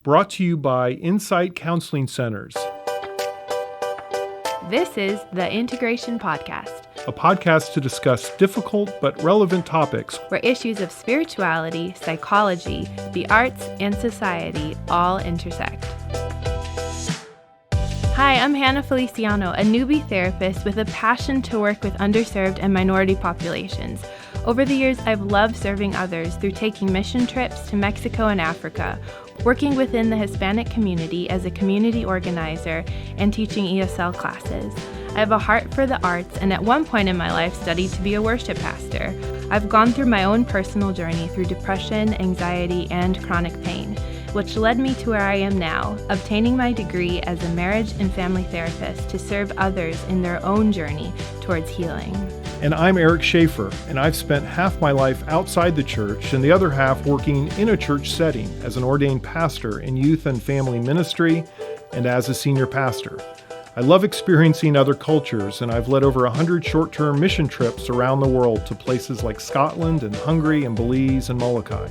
Brought to you by Insight Counseling Centers. This is the Integration Podcast, A podcast to discuss difficult but relevant topics where issues of spirituality, psychology, the arts, and society all intersect. Hi, I'm Hannah Feliciano, a newbie therapist with a passion to work with underserved and minority populations. Over the years, I've loved serving others through taking mission trips to Mexico and Africa, working within the Hispanic community as a community organizer, and teaching ESL classes. I have a heart for the arts and at one point in my life studied to be a worship pastor. I've gone through my own personal journey through depression, anxiety, and chronic pain, which led me to where I am now, obtaining my degree as a marriage and family therapist to serve others in their own journey towards healing. And I'm Eric Schaefer, and I've spent half my life outside the church and the other half working in a church setting as an ordained pastor in youth and family ministry and as a senior pastor. I love experiencing other cultures, and I've led over 100 short-term mission trips around the world to places like Scotland and Hungary and Belize and Molokai.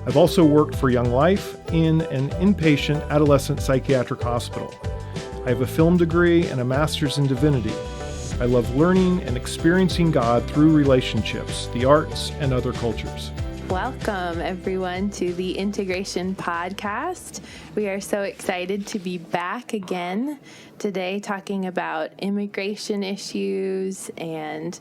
I've also worked for Young Life in an inpatient adolescent psychiatric hospital. I have a film degree and a master's in divinity. I love learning and experiencing God through relationships, the arts, and other cultures. Welcome, everyone, to the Integration Podcast. We are so excited to be back again today talking about immigration issues and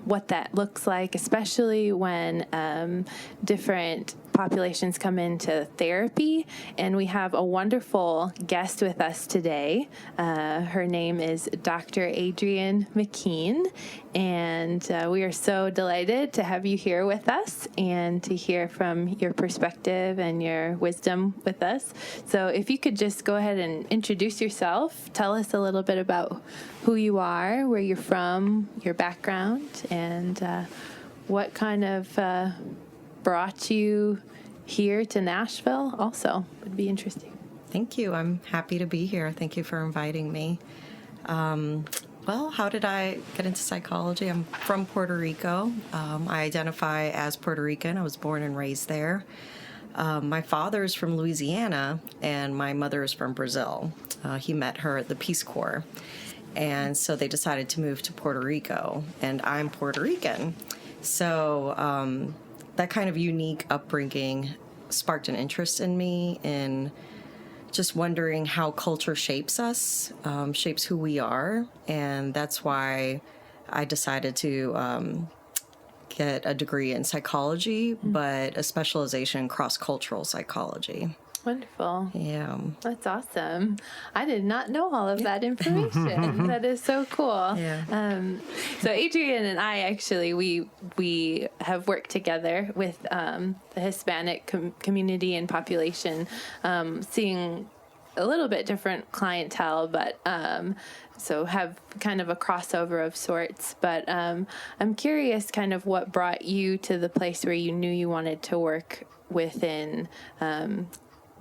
what that looks like, especially when different populations come into therapy. And we have a wonderful guest with us today. Her name is Dr. Adrianne McKeon, and we are so delighted to have you here with us and to hear from your perspective and your wisdom with us. So if you could just go ahead and introduce yourself, tell us a little bit about who you are, where you're from, your background, and what kind of brought you here to Nashville also would be interesting. Thank you. I'm happy to be here. Thank you for inviting me. Well, how did I get into psychology? I'm from Puerto Rico. I identify as Puerto Rican. I was born and raised there. My father is from Louisiana, and my mother is from Brazil. He met her at the Peace Corps, and so they decided to move to Puerto Rico, and I'm Puerto Rican. So that kind of unique upbringing sparked an interest in me in just wondering how culture shapes us, shapes who we are, and that's why I decided to get a degree in psychology, but a specialization in cross-cultural psychology. Wonderful. Yeah. That's awesome. I did not know all of that information. That is so cool. Yeah. So Adrianne and I actually, we have worked together with the Hispanic community and population, seeing a little bit different clientele, but so have kind of a crossover of sorts. But I'm curious kind of what brought you to the place where you knew you wanted to work within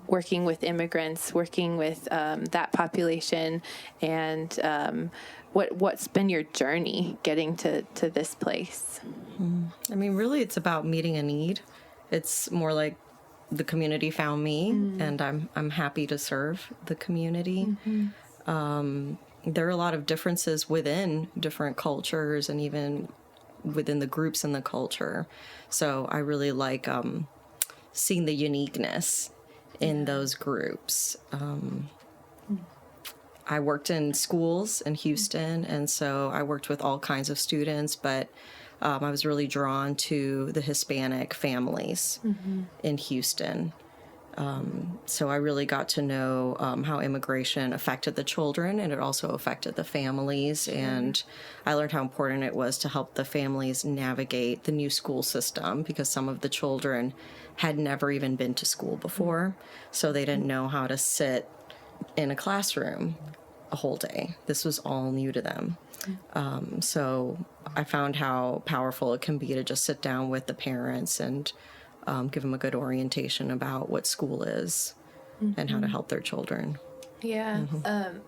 working with immigrants, working with that population, and what's been your journey getting to this place? I mean, really, it's about meeting a need. It's more like the community found me, and I'm happy to serve the community. There are a lot of differences within different cultures and even within the groups in the culture. So I really like seeing the uniqueness in those groups. I worked in schools in Houston, and so I worked with all kinds of students, but I was really drawn to the Hispanic families in Houston. So I really got to know how immigration affected the children, and it also affected the families. And I learned how important it was to help the families navigate the new school system, because some of the children had never even been to school before, so they didn't know how to sit in a classroom a whole day. This was all new to them. So I found how powerful it can be to just sit down with the parents and give them a good orientation about what school is and how to help their children. Yeah.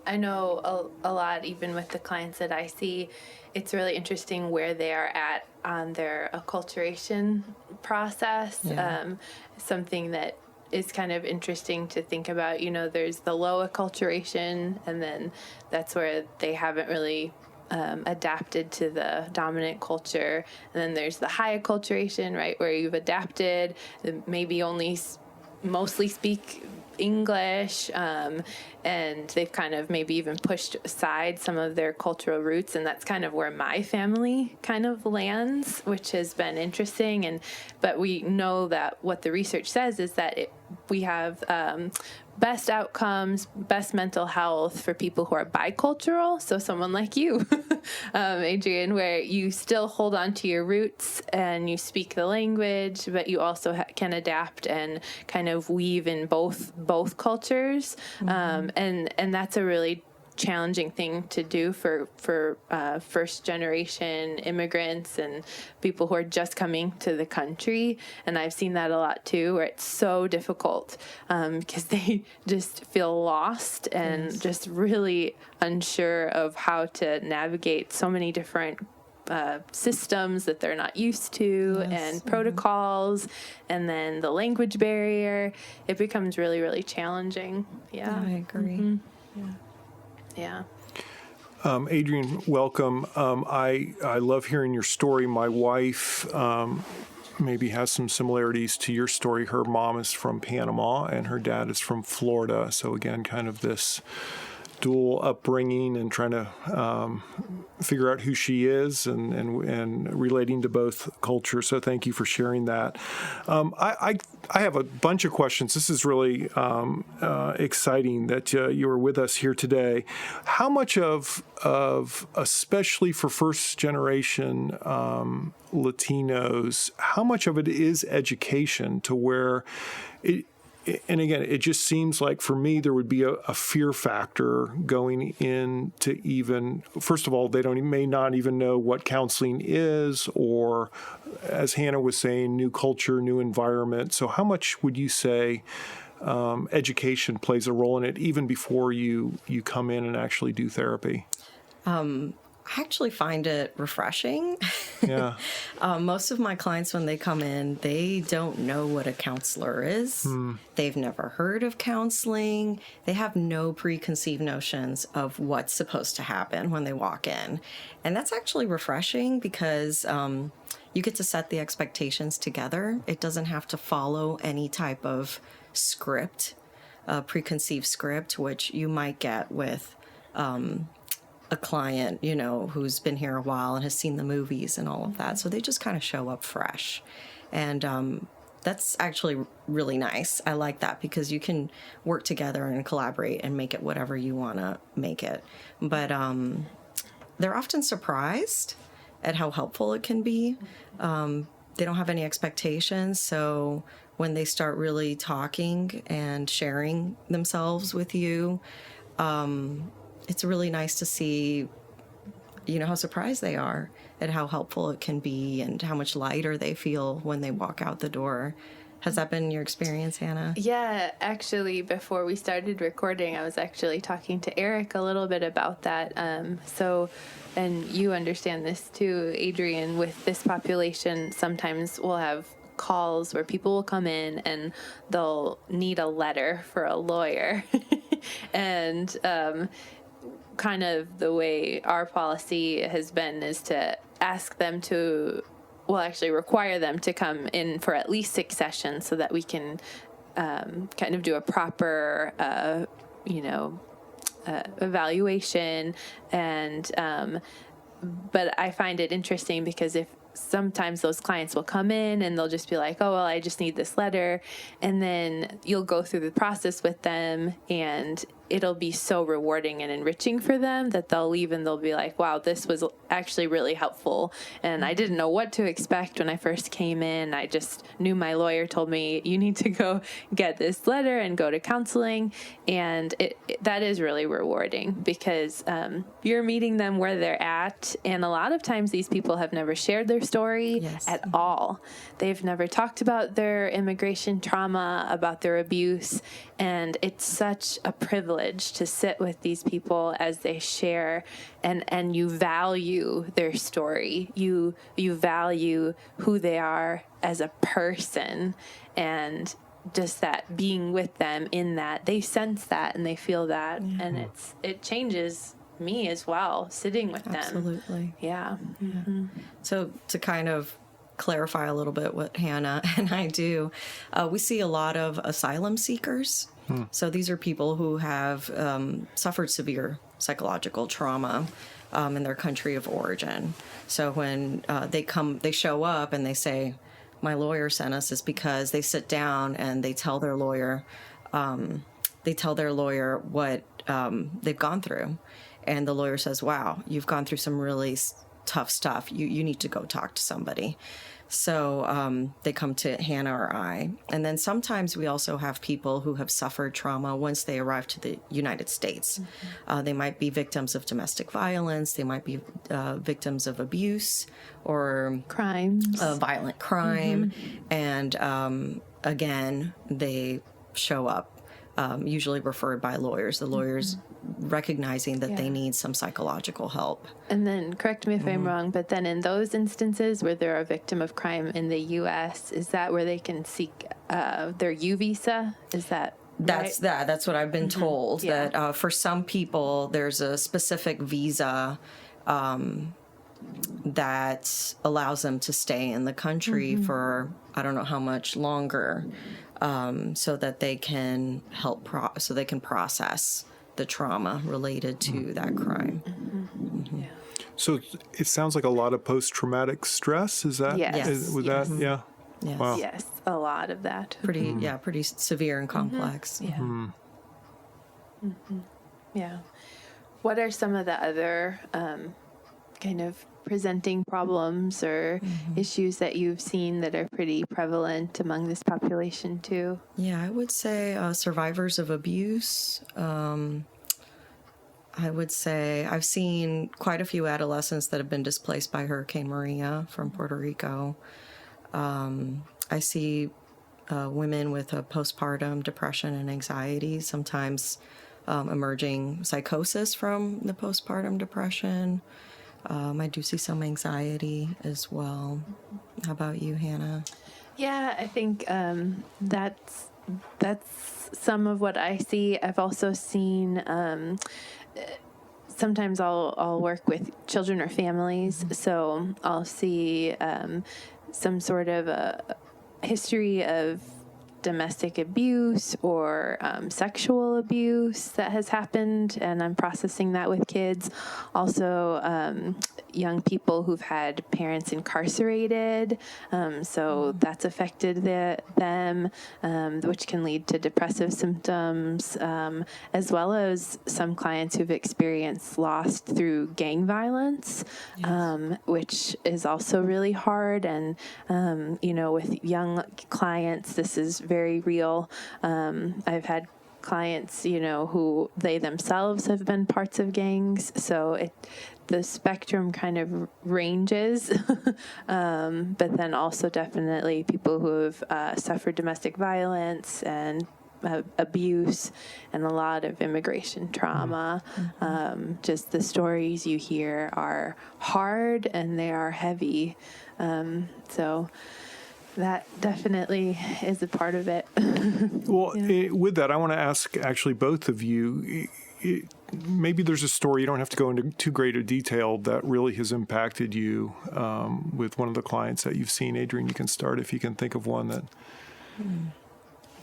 I know a lot, even with the clients that I see, it's really interesting where they are at on their acculturation process. Yeah. Something that is kind of interesting to think about. There's the low acculturation, and then that's where they haven't really adapted to the dominant culture. And then there's the high acculturation, right, where you've adapted, maybe only mostly speak English, and they've kind of maybe even pushed aside some of their cultural roots, and that's kind of where my family kind of lands, which has been interesting. But we know that what the research says is that we have best outcomes, best mental health for people who are bicultural. So someone like you, Adrianne, where you still hold on to your roots and you speak the language, but you also can adapt and kind of weave in both cultures. And that's a really challenging thing to do for first generation immigrants and people who are just coming to the country. And I've seen that a lot too, where it's so difficult because they just feel lost and just really unsure of how to navigate so many different systems that they're not used to, and protocols, and then the language barrier. It becomes really, really challenging. Yeah, I agree. Yeah. Adrianne, welcome. I love hearing your story. My wife maybe has some similarities to your story. Her mom is from Panama and her dad is from Florida. So again, kind of this dual upbringing and trying to figure out who she is and relating to both cultures. So thank you for sharing that. I have a bunch of questions. This is really exciting that you were with us here today. How much of especially for first generation Latinos, how much of it is education to where and again, it just seems like for me there would be a fear factor going into even, first of all, they may not even know what counseling is, or as Hannah was saying, new culture, new environment. So how much would you say education plays a role in it even before you come in and actually do therapy? I actually find it refreshing. Yeah. Most of my clients, when they come in, they don't know what a counselor is. They've never heard of counseling. They have no preconceived notions of what's supposed to happen when they walk in. And that's actually refreshing because you get to set the expectations together. It doesn't have to follow any type of script, preconceived script, which you might get with a client, who's been here a while and has seen the movies and all of that. So they just kind of show up fresh. And that's actually really nice. I like that because you can work together and collaborate and make it whatever you want to make it. But they're often surprised at how helpful it can be. They don't have any expectations. So when they start really talking and sharing themselves with you, it's really nice to see, how surprised they are at how helpful it can be and how much lighter they feel when they walk out the door. Has that been your experience, Hannah? Yeah, actually, before we started recording, I was actually talking to Eric a little bit about that. And you understand this too, Adrianne, with this population, sometimes we'll have calls where people will come in and they'll need a letter for a lawyer. And kind of the way our policy has been is to ask them to, actually require them to come in for at least 6 sessions so that we can kind of do a proper, evaluation. And but I find it interesting because sometimes those clients will come in and they'll just be like, oh, well, I just need this letter. And then you'll go through the process with them and it'll be so rewarding and enriching for them that they'll leave and they'll be like, wow, this was actually really helpful. And I didn't know what to expect when I first came in. I just knew my lawyer told me, you need to go get this letter and go to counseling. And that is really rewarding because you're meeting them where they're at. And a lot of times these people have never shared their story at all. They've never talked about their immigration trauma, about their abuse. And it's such a privilege to sit with these people as they share, and you value their story. You value who they are as a person, and just that being with them in that, they sense that and they feel that, and it changes me as well, sitting with them. Absolutely. Yeah. So to kind of clarify a little bit what Hannah and I do, we see a lot of asylum seekers. So these are people who have suffered severe psychological trauma in their country of origin. So when they show up and they say, my lawyer sent us, is because they sit down and they tell their lawyer what they've gone through. And the lawyer says, wow, you've gone through some really tough stuff. You need to go talk to somebody. So they come to Hannah or I. And then sometimes we also have people who have suffered trauma once they arrive to the United States. They might be victims of domestic violence. They might be victims of abuse or Crimes. Violent crime. And again, they show up, usually referred by lawyers. The lawyers recognizing that they need some psychological help. And then, correct me if I'm wrong, but then in those instances where they're a victim of crime in the U.S., is that where they can seek their U visa? Is that That's right? That's what I've been told, Yeah. that for some people, there's a specific visa that allows them to stay in the country for I don't know how much longer, so that they can help so they can process the trauma related to that crime. Yeah. So it sounds like a lot of post-traumatic stress. Is that? Yes. That? Yeah. Yes. Wow. Yes, a lot of that. Pretty severe and complex. Yeah. Yeah. What are some of the other kind of presenting problems or issues that you've seen that are pretty prevalent among this population too? Yeah, I would say survivors of abuse. I would say I've seen quite a few adolescents that have been displaced by Hurricane Maria from Puerto Rico. I see women with a postpartum depression and anxiety, sometimes emerging psychosis from the postpartum depression. I do see some anxiety as well. How about you, Hannah? Yeah, I think that's some of what I see. I've also seen sometimes I'll work with children or families, so I'll see some sort of a history of domestic abuse or sexual abuse that has happened, and I'm processing that with kids. Also, young people who've had parents incarcerated, so that's affected them, which can lead to depressive symptoms, as well as some clients who've experienced loss through gang violence, which is also really hard. And, with young clients, this is very real. I've had clients, who they themselves have been parts of gangs. So the spectrum kind of ranges, but then also definitely people who have suffered domestic violence and abuse and a lot of immigration trauma. Just the stories you hear are hard and they are heavy. So that definitely is a part of it. Well, with that, I want to ask actually both of you, maybe there's a story, you don't have to go into too great a detail, that really has impacted you with one of the clients that you've seen. Adrianne, you can start if you can think of one that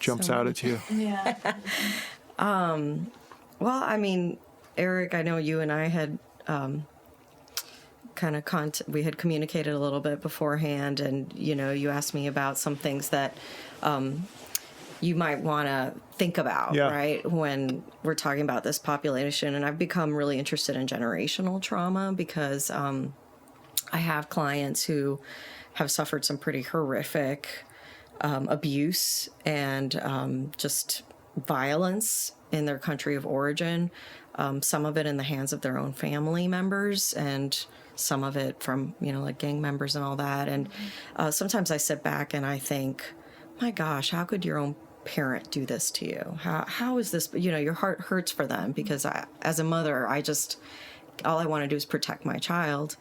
jumps out at you. Yeah. Well, I mean, Eric, I know you and I had we had communicated a little bit beforehand, and you asked me about some things that you might want to think about, right, when we're talking about this population. And I've become really interested in generational trauma because I have clients who have suffered some pretty horrific abuse and just violence in their country of origin, some of it in the hands of their own family members, and some of it from, like gang members and all that. And sometimes I sit back and I think, my gosh, how could your own parent do this to you? How is this, your heart hurts for them, because as a mother, all I want to do is protect my child.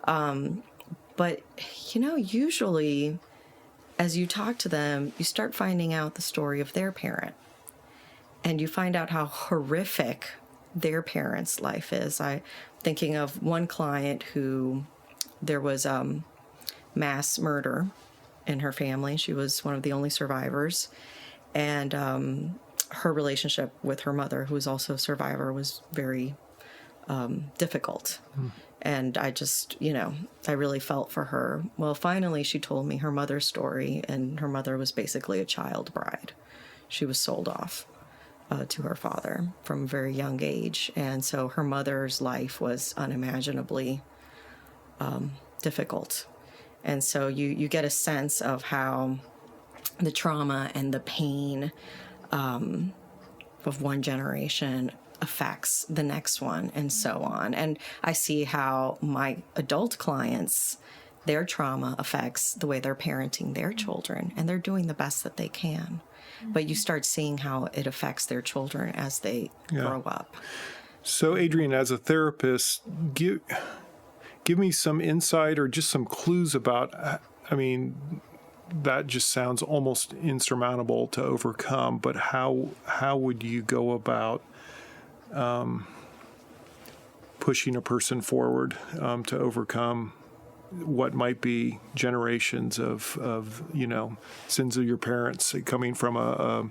But, usually as you talk to them, you start finding out the story of their parent. And you find out how horrific their parents' life is. I'm thinking of one client who there was mass murder in her family. She was one of the only survivors. And her relationship with her mother, who was also a survivor, was very difficult. And I just, I really felt for her. Well, finally, she told me her mother's story, and her mother was basically a child bride. She was sold off to her father from a very young age. And so her mother's life was unimaginably difficult. And so you get a sense of how the trauma and the pain of one generation affects the next one, and so on. And I see how my adult clients, their trauma affects the way they're parenting their children, and they're doing the best that they can. But you start seeing how it affects their children as they grow up. So, Adrianne, as a therapist, give me some insight or just some clues about, that just sounds almost insurmountable to overcome, but how would you go about pushing a person forward to overcome what might be generations of sins of your parents, coming from a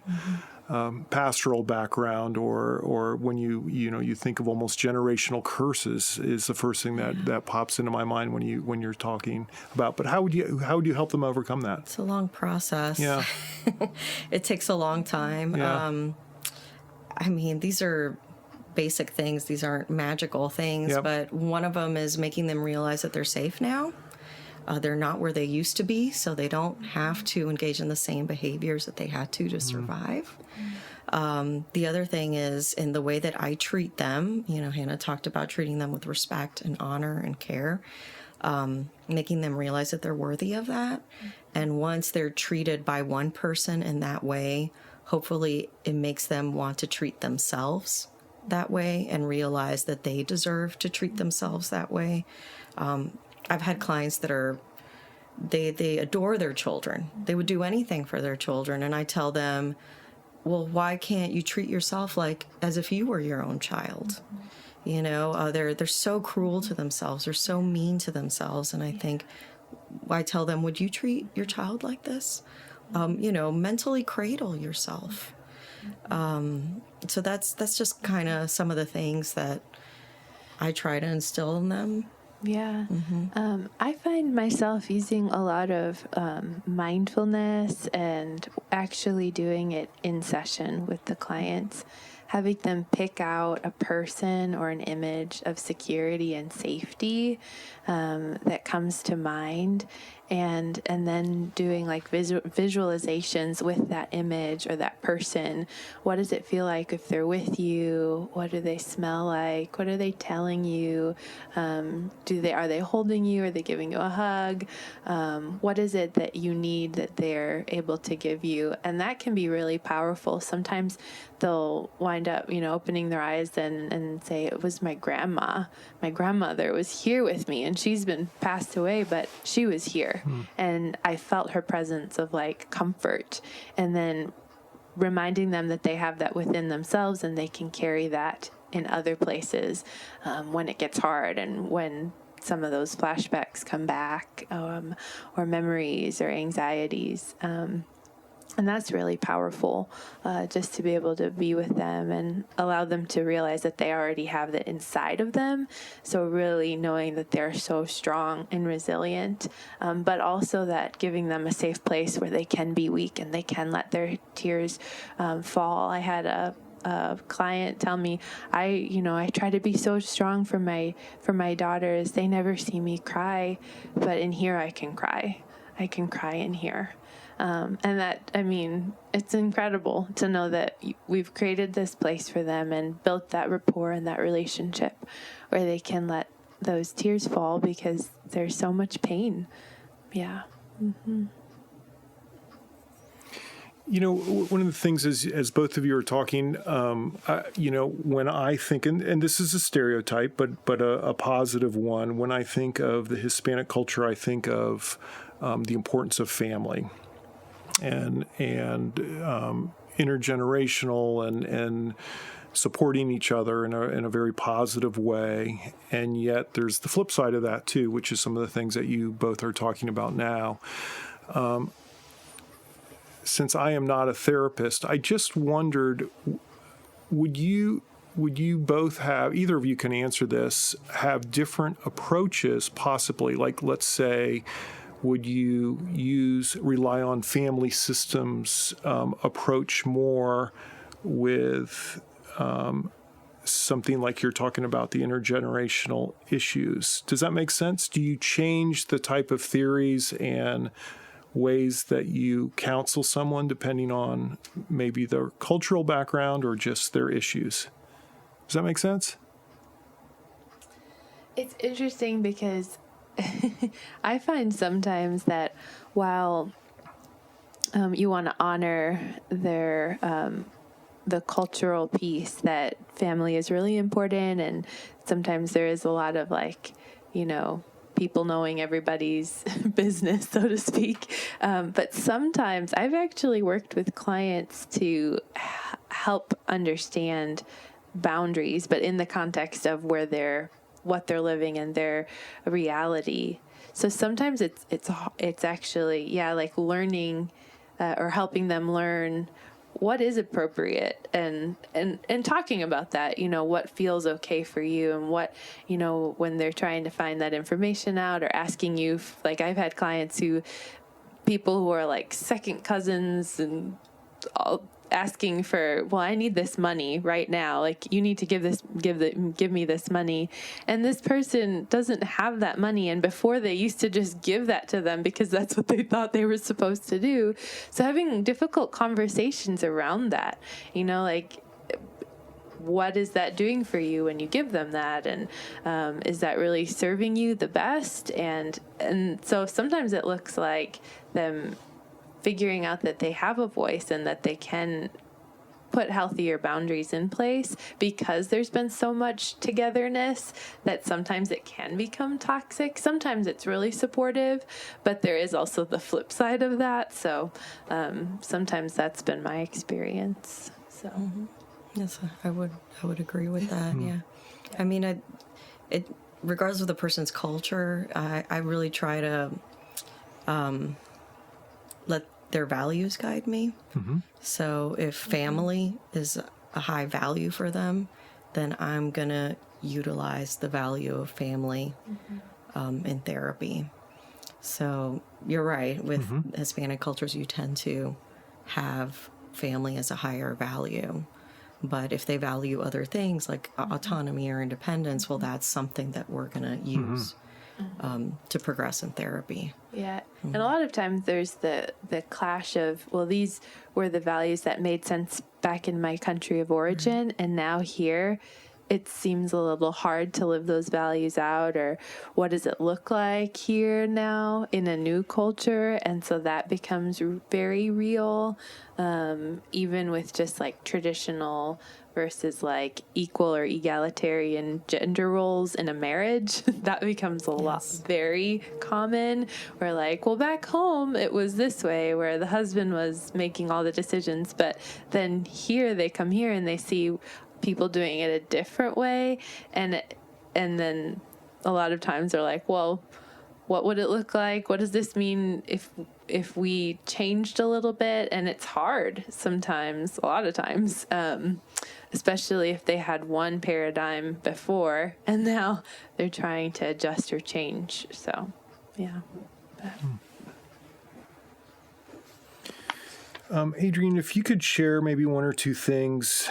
pastoral background, or when you think of almost generational curses is the first thing that pops into my mind when you're talking about. But how would you help them overcome that? It's a long process. Yeah, it takes a long time. Yeah. These are basic things. These aren't magical things, Yep. but one of them is making them realize that they're safe now. They're not where they used to be, so they don't have to engage in the same behaviors that they had to survive. The other thing is in the way that I treat them. Hannah talked about treating them with respect and honor and care, making them realize that they're worthy of that. And once they're treated by one person in that way, hopefully it makes them want to treat themselves that way and realize that they deserve to treat themselves that way. I've had clients that they adore their children. They would do anything for their children. And I tell them, well, why can't you treat yourself like as if you were your own child? They're so cruel to themselves. They're so mean to themselves. And I tell them, would you treat your child like this? Mentally cradle yourself. So that's just kind of some of the things that I try to instill in them. Yeah. I find myself using a lot of mindfulness and actually doing it in session with the clients, having them pick out a person or an image of security and safety that comes to mind, and then doing like visualizations with that image or that person. What does it feel like if they're with you? What do they smell like? What are they telling you? Are they holding you? Are they giving you a hug? What is it that you need that they're able to give you? And that can be really powerful. Sometimes they'll wind up, opening their eyes and say, it was my grandma. My grandmother was here with me, and she's been passed away, but she was here. And I felt her presence of comfort, and then reminding them that they have that within themselves and they can carry that in other places when it gets hard and when some of those flashbacks come back, or memories or anxieties. And that's really powerful, just to be able to be with them and allow them to realize that they already have that inside of them. So really knowing that they're so strong and resilient, but also that giving them a safe place where they can be weak and they can let their tears fall. I had a client tell me, I try to be so strong for my daughters. They never see me cry, but in here I can cry. I can cry in here. And that, it's incredible to know that we've created this place for them and built that rapport and that relationship where they can let those tears fall because there's so much pain. Yeah. Mm-hmm. One of the things is, as both of you are talking, when I think, and this is a stereotype, but a positive one, when I think of the Hispanic culture, I think of the importance of family. and intergenerational and supporting each other in a very positive way. And yet there's the flip side of that too, which is some of the things that you both are talking about now. Since I am not a therapist, I just wondered, would you both have, either of you can answer this, have different approaches possibly? Like, let's say, would you rely on family systems approach more with something like you're talking about, the intergenerational issues? Does that make sense? Do you change the type of theories and ways that you counsel someone depending on maybe their cultural background or just their issues? Does that make sense? It's interesting because I find sometimes that while you want to honor their the cultural piece, that family is really important, and sometimes there is a lot of people knowing everybody's business, so to speak. But sometimes I've actually worked with clients to help understand boundaries, but in the context of what they're living and their reality. So sometimes it's actually, like learning or helping them learn what is appropriate and talking about that, what feels okay for you, and what, when they're trying to find that information out or asking you, like I've had clients people who are like second cousins and all asking for, well, I need this money right now. Like, you need to give me this money. And this person doesn't have that money. And before, they used to just give that to them because that's what they thought they were supposed to do. So having difficult conversations around that, what is that doing for you when you give them that? And is that really serving you the best? And so sometimes it looks like them figuring out that they have a voice and that they can put healthier boundaries in place, because there's been so much togetherness that sometimes it can become toxic. Sometimes it's really supportive, but there is also the flip side of that. So sometimes that's been my experience. So yes, I would agree with that. Yeah, I mean, it regardless of the person's culture, I really try to let their values guide me. So if family is a high value for them, then I'm going to utilize the value of family in therapy. So you're right. With Hispanic cultures, you tend to have family as a higher value. But if they value other things like autonomy or independence, well, that's something that we're going to use to progress in therapy. Yeah. And a lot of times there's the clash of, well, these were the values that made sense back in my country of origin, and now here it seems a little hard to live those values out, or what does it look like here now in a new culture? And so that becomes very real, even with just like traditional versus like equal or egalitarian gender roles in a marriage. That becomes a lot, very common, where like, well, back home it was this way, where the husband was making all the decisions, but then here they come here and they see people doing it a different way, and then a lot of times they're like, well, what would it look like? What does this mean if we changed a little bit? And it's hard sometimes, a lot of times, especially if they had one paradigm before and now they're trying to adjust or change. So, yeah. Adrianne, if you could share maybe one or two things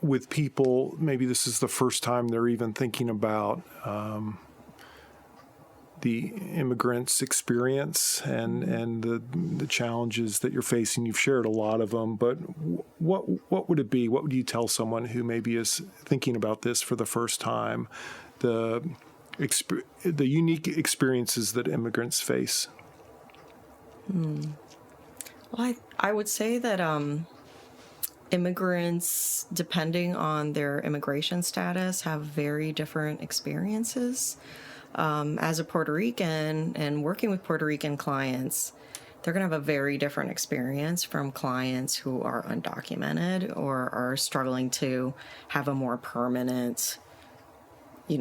with people, maybe this is the first time they're even thinking about the immigrants' experience and the challenges that you're facing. You've shared a lot of them, but what would it be? What would you tell someone who maybe is thinking about this for the first time, the unique experiences that immigrants face? Well, I would say that immigrants, depending on their immigration status, have very different experiences. As a Puerto Rican and working with Puerto Rican clients, they're going to have a very different experience from clients who are undocumented or are struggling to have a more permanent,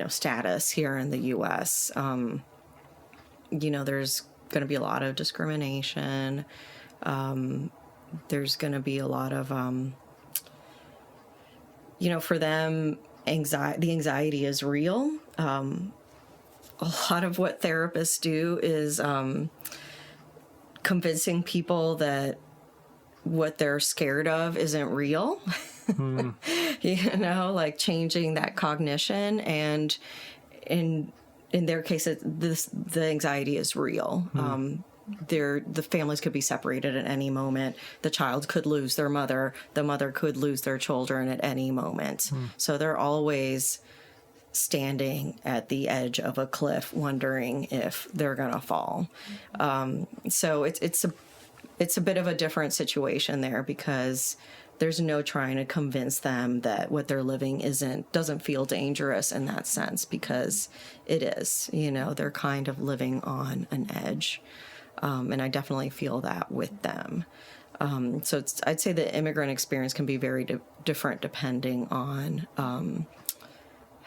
status here in the U.S. There's going to be a lot of discrimination. There's going to be a lot of, for them, the anxiety is real. A lot of what therapists do is convincing people that what they're scared of isn't real. Like changing that cognition. And in their case, the anxiety is real. The families could be separated at any moment. The child could lose their mother. The mother could lose their children at any moment. So they're always standing at the edge of a cliff, wondering if they're going to fall. So it's a bit of a different situation there, because there's no trying to convince them that what they're living doesn't feel dangerous in that sense, because it is. They're kind of living on an edge. And I definitely feel that with them. So I'd say the immigrant experience can be very different depending on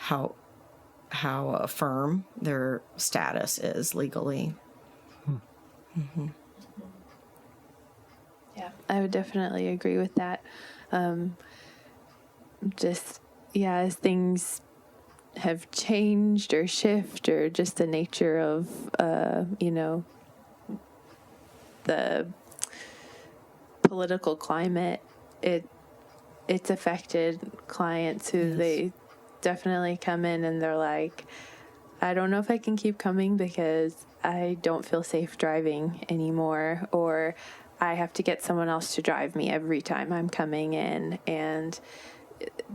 how firm their status is legally. Yeah, I would definitely agree with that. As things have changed or shift, or just the nature of, the political climate, it's affected clients who they definitely come in and they're like, I don't know if I can keep coming because I don't feel safe driving anymore, or I have to get someone else to drive me every time I'm coming in. And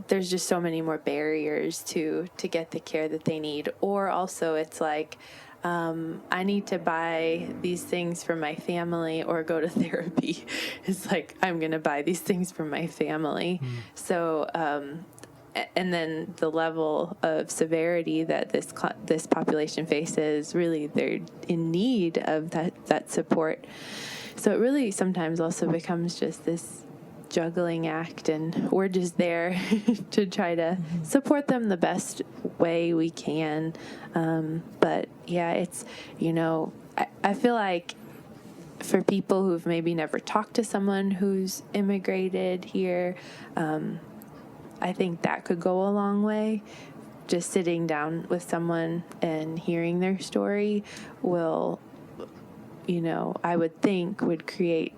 there's just so many more barriers to get the care that they need. Or also it's like, I need to buy these things for my family or go to therapy. It's like, I'm going to buy these things for my family. So, and then the level of severity that this population faces, really they're in need of that support. So it really sometimes also becomes just this juggling act, and we're just there to try to support them the best way we can. But yeah, it's, I feel like for people who've maybe never talked to someone who's immigrated here, I think that could go a long way. Just sitting down with someone and hearing their story will, I would think would create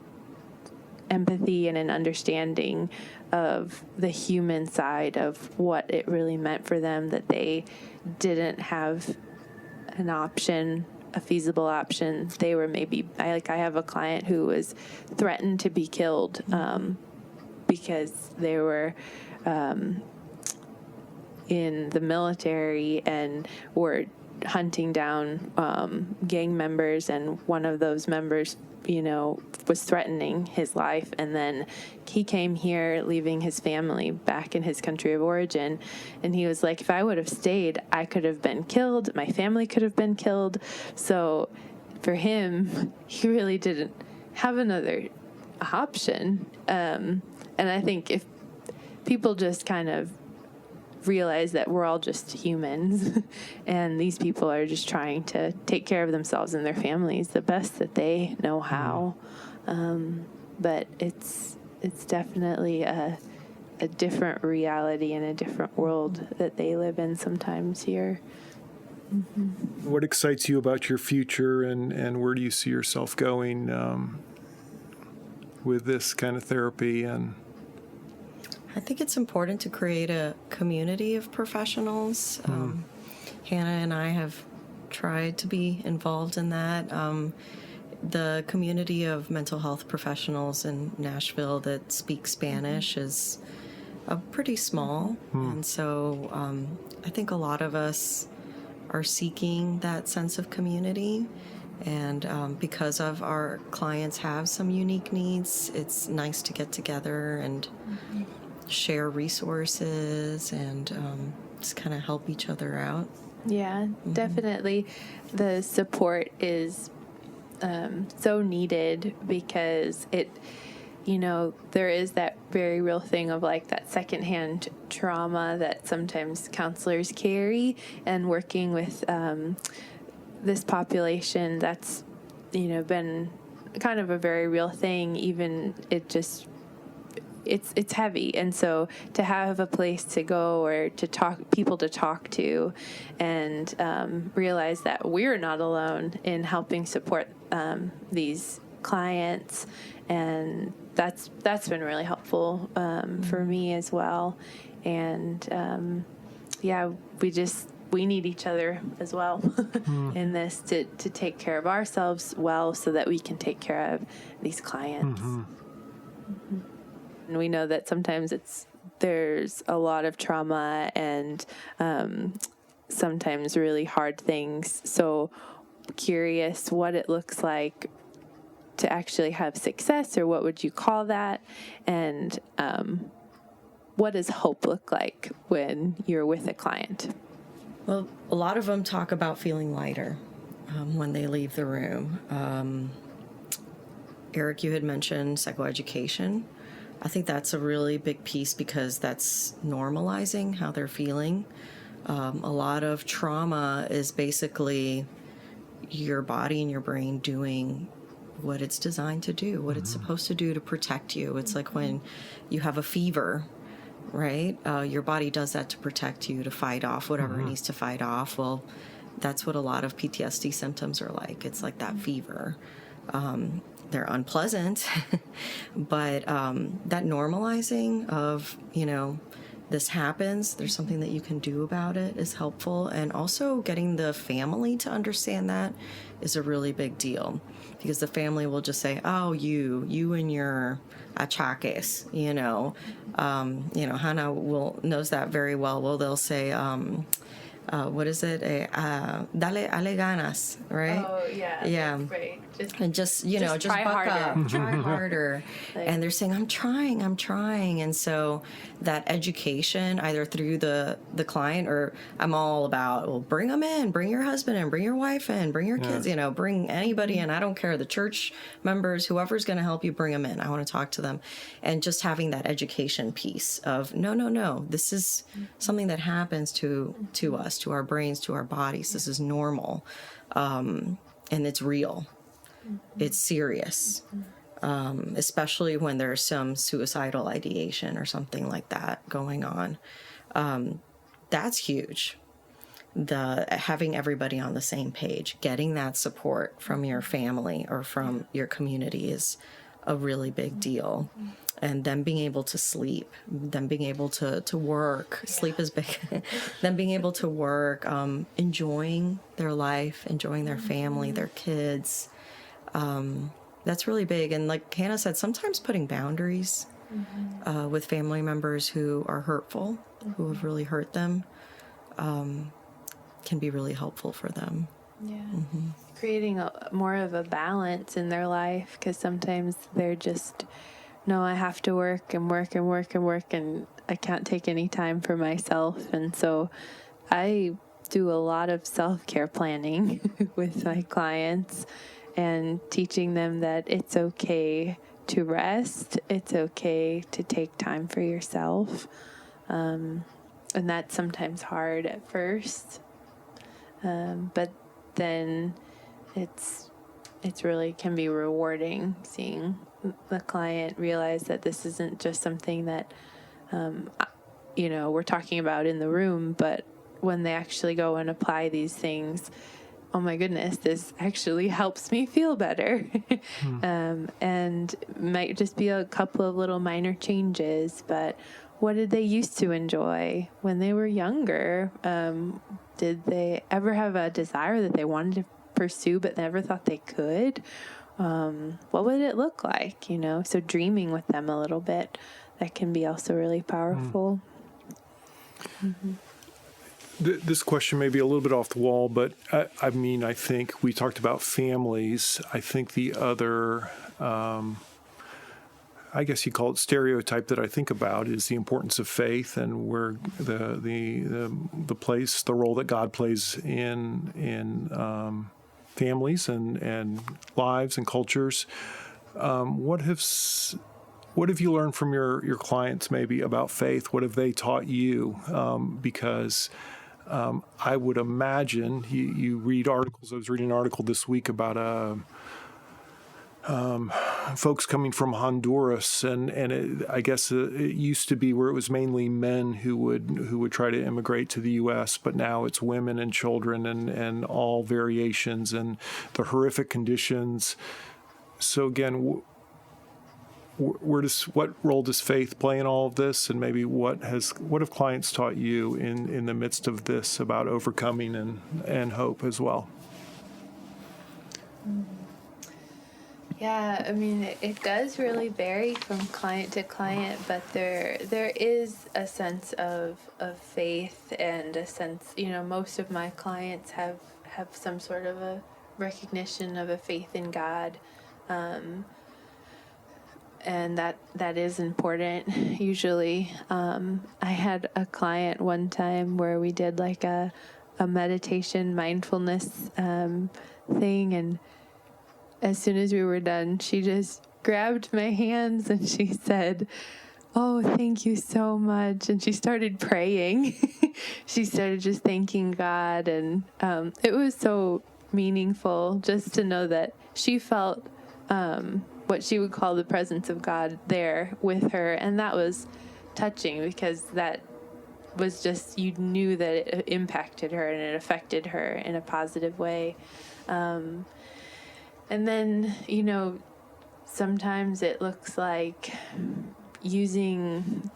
empathy and an understanding of the human side of what it really meant for them, that they didn't have an option, a feasible option. They were maybe, I have a client who was threatened to be killed because they were in the military and were hunting down gang members, and one of those members was threatening his life. And then he came here, leaving his family back in his country of origin. And he was like, if I would have stayed, I could have been killed. My family could have been killed. So for him, he really didn't have another option. And I think if people just kind of realize that we're all just humans and these people are just trying to take care of themselves and their families the best that they know how. But it's definitely a different reality and a different world that they live in sometimes here. What excites you about your future, and where do you see yourself going with this kind of therapy? And I think it's important to create a community of professionals. Hannah and I have tried to be involved in that. The community of mental health professionals in Nashville that speak Spanish is pretty small. And so I think a lot of us are seeking that sense of community. And because of our clients have some unique needs, it's nice to get together and share resources and just kind of help each other out. Yeah, definitely. The support is so needed, because there is that very real thing of like that secondhand trauma that sometimes counselors carry, and working with this population, that's been kind of a very real thing. Even it's heavy, and so to have a place to go or people to talk to, and realize that we're not alone in helping support these clients, and that's been really helpful for me as well. And we need each other as well in this to take care of ourselves well, so that we can take care of these clients. And we know that sometimes there's a lot of trauma and sometimes really hard things. So curious what it looks like to actually have success, or what would you call that? And what does hope look like when you're with a client? Well, a lot of them talk about feeling lighter when they leave the room. Eric, you had mentioned psychoeducation. I think that's a really big piece, because that's normalizing how they're feeling. A lot of trauma is basically your body and your brain doing what it's designed to do, what it's supposed to do to protect you. It's like when you have a fever, right? Your body does that to protect you, to fight off whatever it needs to fight off. Well, that's what a lot of PTSD symptoms are like. It's like that fever. They're unpleasant, but that normalizing of, this happens, there's something that you can do about it, is helpful. And also getting the family to understand that is a really big deal, because the family will just say, oh, you and your achaques, Hannah knows that very well. Well, they'll say, what is it? Dale ganas, right? Oh, yeah. Yeah. Right. Just try buck harder. up, try harder. And they're saying, I'm trying. And so that education, either through the client, or I'm all about, well, bring them in, bring your husband in, bring your wife in, bring your kids, bring anybody in. I don't care. The church members, whoever's going to help you, bring them in. I want to talk to them. And just having that education piece of, no, this is something that happens to us, to our brains, to our bodies. This is normal. And it's real. It's serious, especially when there's some suicidal ideation or something like that going on. That's huge. Having everybody on the same page, getting that support from your family or from your community is a really big deal. And them being able to sleep, them being able to work, sleep is big, them being able to work, enjoying their life, enjoying their family, their kids. That's really big. And like Hannah said, sometimes putting boundaries with family members who are hurtful, who have really hurt them, can be really helpful for them. Yeah. Creating more of a balance in their life, because sometimes they're just, no, I have to work and work and work and work, and I can't take any time for myself. And so I do a lot of self-care planning with my clients, and teaching them that it's okay to rest. It's okay to take time for yourself. And that's sometimes hard at first. But then it's really can be rewarding seeing the client realize that this isn't just something that, we're talking about in the room, but when they actually go and apply these things, oh my goodness, this actually helps me feel better. And might just be a couple of little minor changes, but what did they used to enjoy when they were younger? Did they ever have a desire that they wanted to pursue but never thought they could? What would it look like, So dreaming with them a little bit, that can be also really powerful. This question may be a little bit off the wall, but I think we talked about families. I think the other, I guess you call it stereotype that I think about is the importance of faith, and where the place, the role that God plays in families and lives and cultures. What have you learned from your clients maybe about faith? What have they taught you? Because I would imagine you read articles. I was reading an article this week about folks coming from Honduras, and I guess it used to be where it was mainly men who would try to immigrate to the U.S., but now it's women and children and all variations and the horrific conditions. So again, what role does faith play in all of this, and maybe what have clients taught you in the midst of this about overcoming and hope as well? Yeah, I mean, it does really vary from client to client, but there is a sense of faith and a sense, most of my clients have some sort of a recognition of a faith in God. And that is important usually. I had a client one time where we did like a meditation mindfulness thing, and as soon as we were done, she just grabbed my hands and she said, "Oh, thank you so much." And she started praying. She started just thanking God, and it was so meaningful just to know that she felt what she would call the presence of God there with her. And that was touching because that was just, you knew that it impacted her and it affected her in a positive way. And then, sometimes it looks like using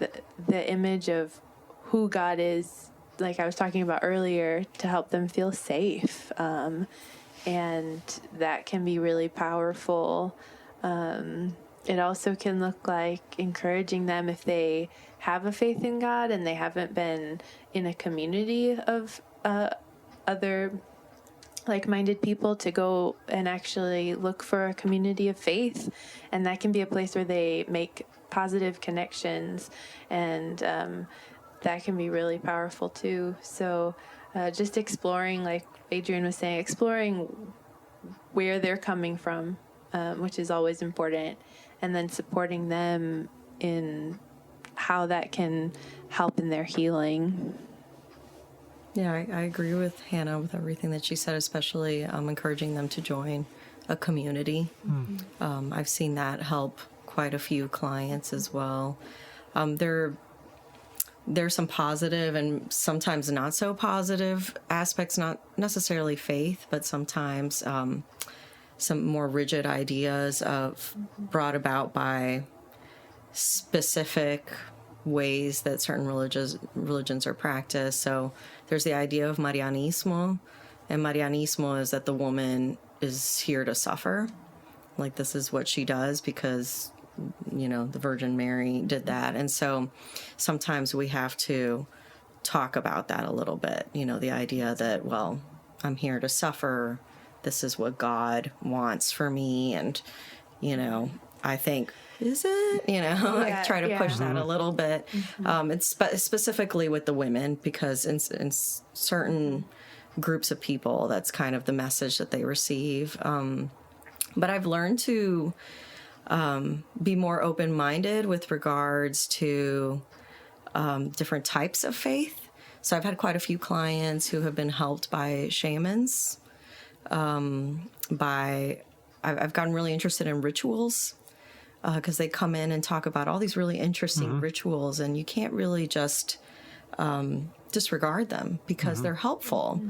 the image of who God is, like I was talking about earlier, to help them feel safe. And that can be really powerful. It also can look like encouraging them if they have a faith in God and they haven't been in a community of other like-minded people, to go and actually look for a community of faith. And that can be a place where they make positive connections, and that can be really powerful too. So just exploring, like Adrianne was saying, exploring where they're coming from, which is always important, and then supporting them in how that can help in their healing. Yeah, I agree with Hannah with everything that she said, especially encouraging them to join a community. Mm-hmm. I've seen that help quite a few clients as well. There's some positive and sometimes not so positive aspects, not necessarily faith, but sometimes some more rigid ideas brought about by specific ways that certain religions are practiced. So there's the idea of Marianismo, and Marianismo is that the woman is here to suffer. Like, this is what she does because, the Virgin Mary did that. And so sometimes we have to talk about that a little bit, the idea that, well, I'm here to suffer. This is what God wants for me. And, I think, is it? I try to push that a little bit. Mm-hmm. It's specifically with the women, because in certain groups of people, that's kind of the message that they receive. But I've learned to be more open-minded with regards to different types of faith. So I've had quite a few clients who have been helped by shamans. I've gotten really interested in rituals, because they come in and talk about all these really interesting rituals, and you can't really just disregard them because they're helpful.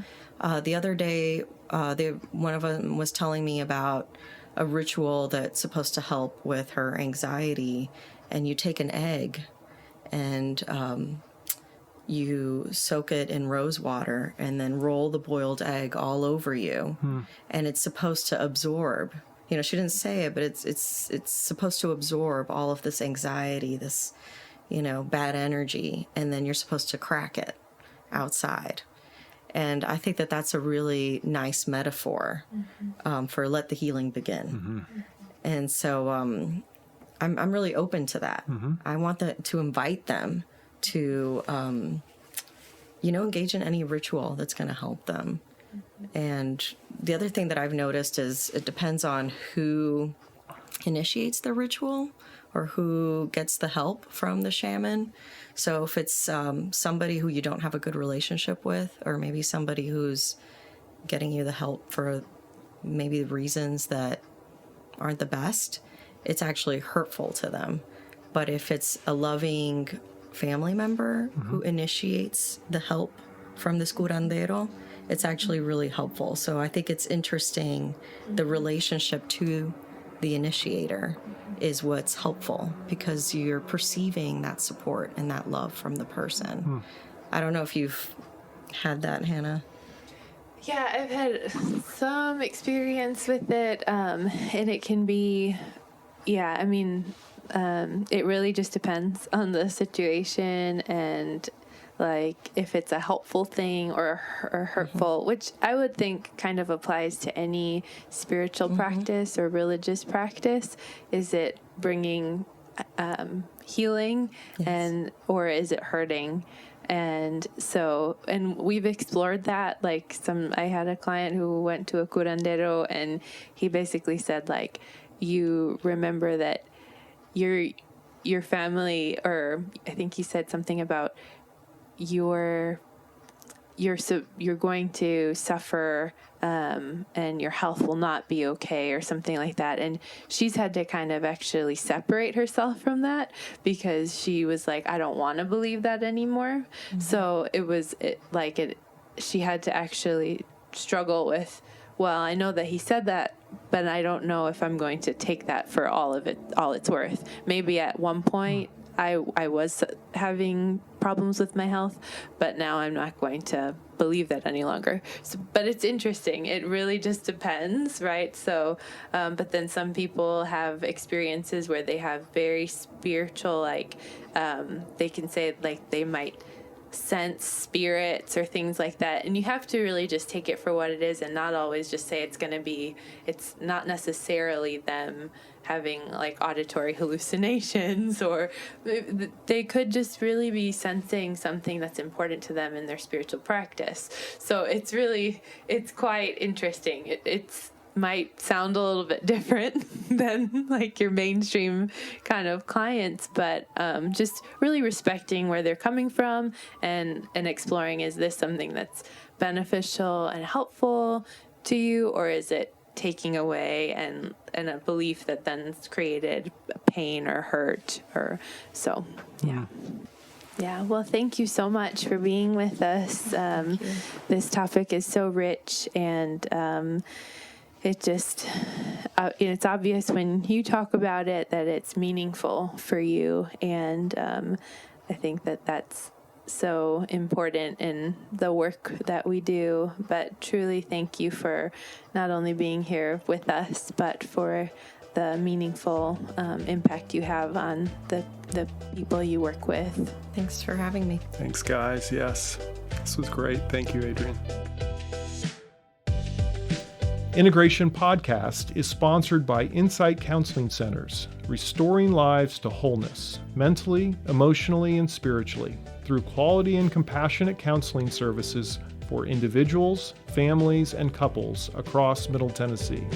The other day, one of them was telling me about a ritual that's supposed to help with her anxiety, and you take an egg and you soak it in rose water and then roll the boiled egg all over you, and it's supposed to absorb. She didn't say it, but it's supposed to absorb all of this anxiety, this, bad energy, and then you're supposed to crack it outside. And I think that that's a really nice metaphor for let the healing begin. And so I'm really open to that. I want to invite them to, engage in any ritual that's going to help them. And the other thing that I've noticed is it depends on who initiates the ritual or who gets the help from the shaman. So if it's somebody who you don't have a good relationship with, or maybe somebody who's getting you the help for maybe reasons that aren't the best, it's actually hurtful to them. But if it's a loving family member who initiates the help from this curandero, it's actually really helpful. So I think it's interesting, the relationship to the initiator is what's helpful, because you're perceiving that support and that love from the person. I don't know if you've had that, Hannah. Yeah, I've had some experience with it, and it can be, it really just depends on the situation and like if it's a helpful thing or hurtful, which I would think kind of applies to any spiritual practice or religious practice. Is it bringing healing, or is it hurting? And so, and we've explored that. Like I had a client who went to a curandero, and he basically said, like, you remember that your family, or I think he said something about you're going to suffer, and your health will not be okay, or something like that. And she's had to kind of actually separate herself from that, because she was like, I don't want to believe that anymore. So she had to actually struggle with, well, I know that he said that, but I don't know if I'm going to take that for all it's worth. Maybe at one point I was having problems with my health, but now I'm not going to believe that any longer. So, but it's interesting. It really just depends, right? So, but then some people have experiences where they have very spiritual, like, they can say, like, they might sense spirits or things like that, and you have to really just take it for what it is, and not always just say it's not necessarily them having like auditory hallucinations, or they could just really be sensing something that's important to them in their spiritual practice. So it's quite interesting. It's might sound a little bit different than like your mainstream kind of clients, but just really respecting where they're coming from and exploring, is this something that's beneficial and helpful to you, or is it taking away and a belief that then's created pain or hurt, or so. Yeah, well, thank you so much for being with us. This topic is so rich, and it just, it's obvious when you talk about it that it's meaningful for you. And I think that that's so important in the work that we do. But truly thank you for not only being here with us, but for the meaningful impact you have on the people you work with. Thanks for having me. Thanks, guys. Yes, this was great. Thank you, Adrianne. Integration Podcast is sponsored by Insight Counseling Centers, restoring lives to wholeness, mentally, emotionally, and spiritually, through quality and compassionate counseling services for individuals, families, and couples across Middle Tennessee.